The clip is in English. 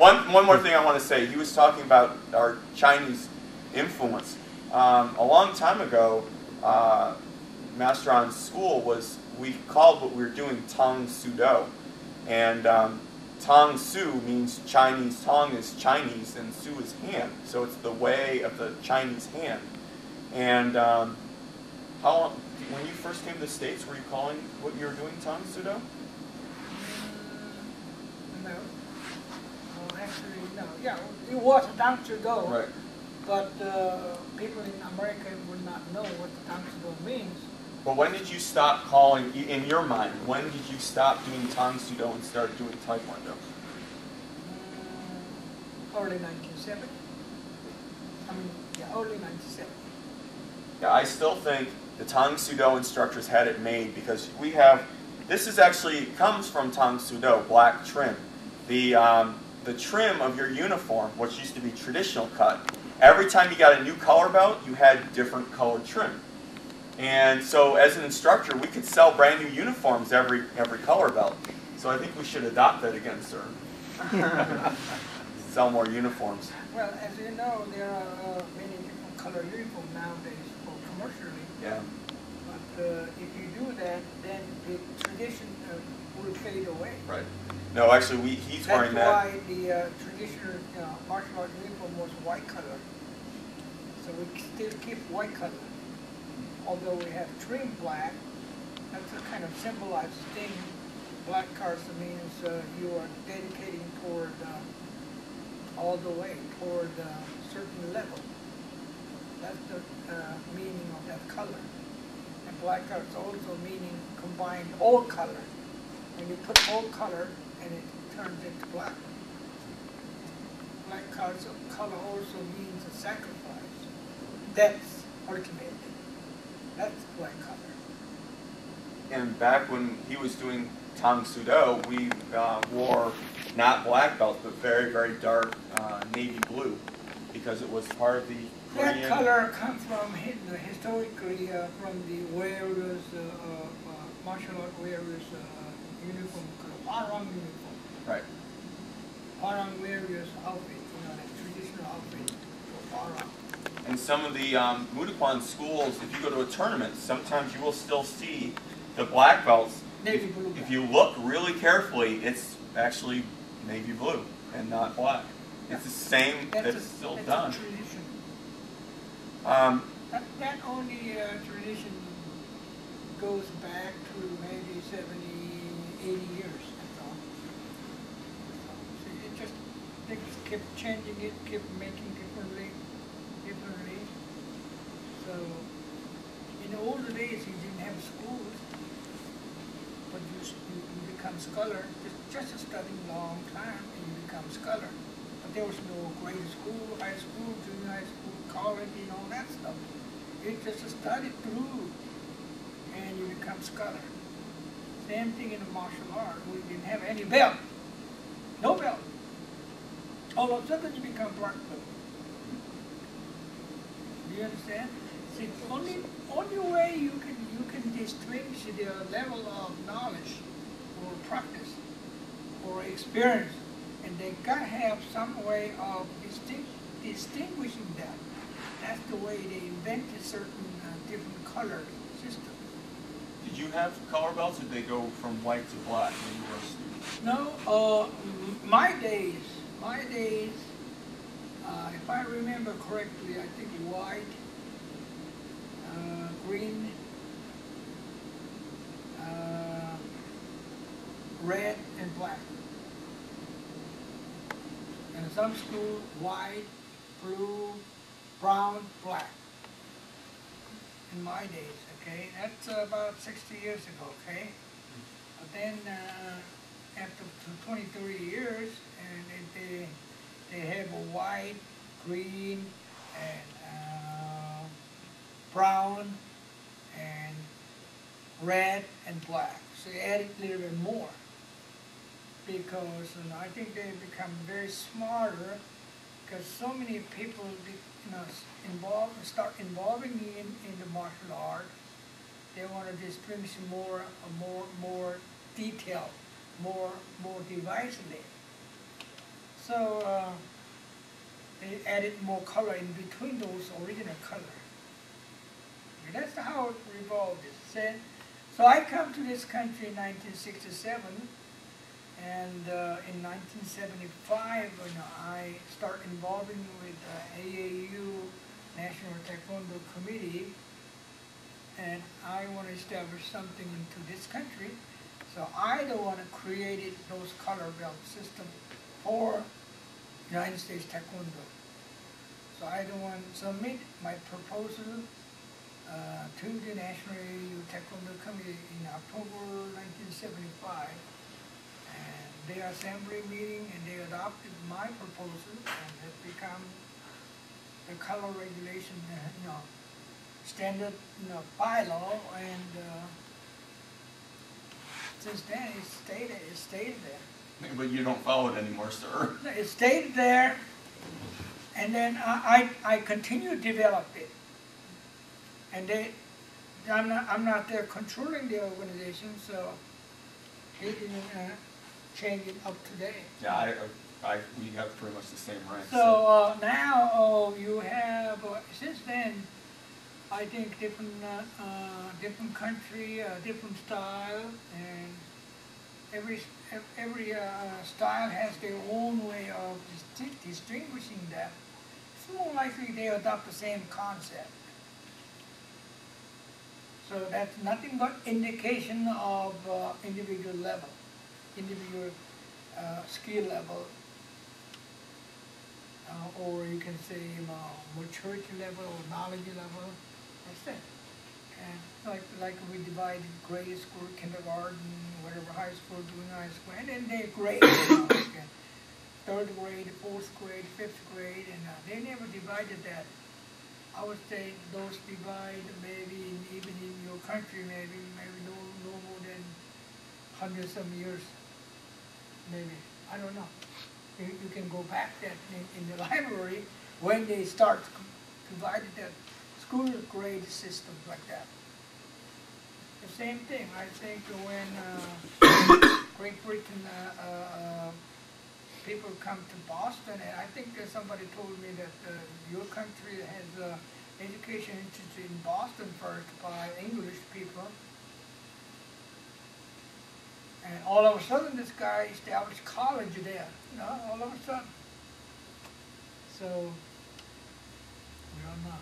One more thing I want to say. He was talking about our Chinese influence. A long time ago, Master Ahn's school we called what we were doing Tong Sudo. And Tong Su means Chinese. Tong is Chinese and Su is hand. So it's the way of the Chinese hand. And when you first came to the States, were you calling what you were doing Tong Sudo? No. Well, actually, no. Yeah, it was Tong Sudo. Right. But people in America would not know what the Tong Sudo means. But when did you stop calling, in your mind, when did you stop doing Tong Sudo and start doing Taekwondo? Early 1970. I mean, yeah, early 1970. Yeah, I still think the Tong Sudo instructors had it made because we have, this is actually, comes from Tong Sudo, black trim. The trim of your uniform, which used to be traditional cut, every time you got a new color belt, you had different colored trim. And so as an instructor, we could sell brand new uniforms every color belt. So I think we should adopt that again, sir. Sell more uniforms. Well, as you know, there are many different color uniforms nowadays for commercially. Yeah. But if you do that, then the tradition will fade away. Right. No, actually, he's wearing that. That's why the traditional martial art uniform was white color. So we still keep white color. Although we have trim black, that's a kind of symbolized thing. Black colors means you are dedicating toward all the way toward a certain level. That's the meaning of that color. And black colors also meaning combined all color. When you put all color and it turns into black. Black color also means a sacrifice. That's ultimately. That's black color. And back when he was doing Tong Sudo, we wore not black belts, but very, very dark navy blue, because it was part of the Korean. That color comes from historically from the warriors, martial art warriors uniform, Parang uniform. Right. Parang warriors outfit, the traditional outfit for Parang. And some of the Mudakwon schools, if you go to a tournament, sometimes you will still see the black belts. Navy blue. If you look really carefully, it's actually navy blue and not black. It's the same. That's still done. A tradition. That only tradition goes back to maybe 70, 80 years. That's all. So it just they just kept changing it, kept making differently. So in the older days, you didn't have schools, but you become scholar. Just a studying long time, and you become scholar. But there was no grade school, high school, junior high school, college, and all that stuff. You just studied through, and you become scholar. Same thing in the martial art. We didn't have any belt, no belt. All of a sudden, you become black belt. Do you understand? See, only way you can distinguish their level of knowledge or practice or experience, and they gotta have some way of distinguishing them. That's the way they invented certain different color systems. Did you have color belts, or did they go from white to black when you were a student? No, my days. If I remember correctly, I think white, green, red, and black. And some school, white, blue, brown, black. In my days, okay? That's about 60 years ago, okay? But then after 20, 30 years, and they have a white, green, and brown, and red, and black. So they added a little bit more. Because I think they become very smarter, because so many people start involving in the martial art. They want to distinguish more detail, more devisely. So they added more color in between those original color. And that's how it revolved. So I come to this country in 1967, and in 1975, I start involving with AAU National Taekwondo Committee, and I want to establish something into this country. So I don't want to create those color belt system for United States Taekwondo. So I don't want to submit my proposal to the National AAU Taekwondo Committee in October 1975. And their assembly meeting, and they adopted my proposal, and it become the color regulation, standard, bylaw, and since then it stayed there. But you don't follow it anymore, sir. It stayed there, and then I continued to develop it, and I'm not there controlling the organization, so it didn't change it up to date. Yeah, we have pretty much the same rank. So now you have since then, I think different country, different style, and every style has their own way of distinguishing that. It's more likely they adopt the same concept. So that's nothing but indication of individual level, individual skill level, or you can say maturity level or knowledge level. That's it. And like we divide grade school, kindergarten, whatever, high school, junior high school, and then they grade like third grade, fourth grade, fifth grade, and they never divided that. I would say those divide maybe even in your country maybe no more than 100 some years, maybe. I don't know. You can go back that in the library when they start divided that school grade system like that. The same thing. I think when Great Britain people come to Boston, and I think somebody told me that your country has education institute in Boston first by English people. And all of a sudden, this guy established college there. All of a sudden. So, we don't know.